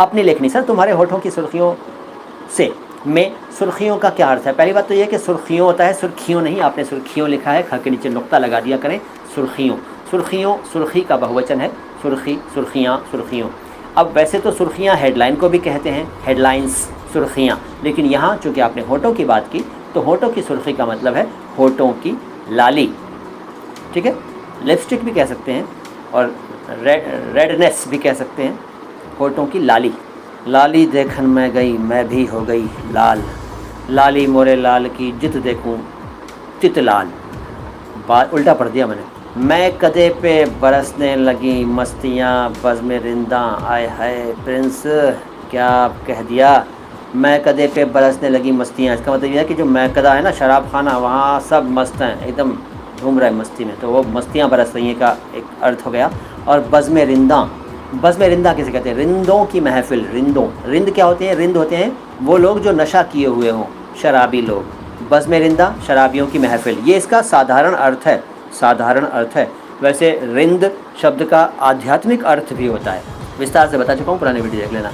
अपनी लेखनी। सर तुम्हारे होठों की सुर्खियों से में सुर्खियों का क्या अर्थ है? पहली बात तो ये कि सुर्खियों होता है, सुर्खियों नहीं, आपने सुर्खियों लिखा है, ख के नीचे नुक्ता लगा दिया करें। सुर्खियों, सुर्खियों, सुर्खी का बहुवचन है, सुर्खी, सुर्खियाँ, सुर्खियों। अब वैसे तो सुर्खियाँ हेडलाइन को भी कहते हैं, हेडलाइंस, सुर्खियाँ, लेकिन यहाँ चूँकि आपने होठों की बात की तो होठों की सुर्खी का मतलब है होठों की लाली, ठीक है। लिपस्टिक भी कह सकते हैं और रेडनेस भी कह सकते हैं, होठों की लाली। लाली देखन मैं गई मैं भी हो गई लाल, लाली मोरे लाल की जित देखूं तित लाल। बात उल्टा पढ़ दिया मैंने। मैं कदे पे बरसने लगी मस्तियाँ बज़्म रिंदा, आए हाय प्रिंस क्या कह दिया। मैं कदे पे बरसने लगी मस्तियाँ, इसका मतलब यह है कि जो मैं कदा है ना शराब खाना, वहाँ सब मस्त हैं, एकदम घूम रहे हैं मस्ती में, तो वो मस्तियाँ बरस रही हैं का एक अर्थ हो गया। और बज़्म रिंदा, बज़्म रिंदा किसे कहते हैं? रिंदों की महफिल। रिंदों, रिंद क्या होते हैं? रिंद होते हैं वो लोग जो नशा किए हुए हों, शराबी लोग। बज़्म रिंदा शराबियों की महफिल, ये इसका साधारण अर्थ है, साधारण अर्थ है। वैसे रिंद शब्द का आध्यात्मिक अर्थ भी होता है, विस्तार से बता चुका हूँ, पुराने वीडियो देख लेना।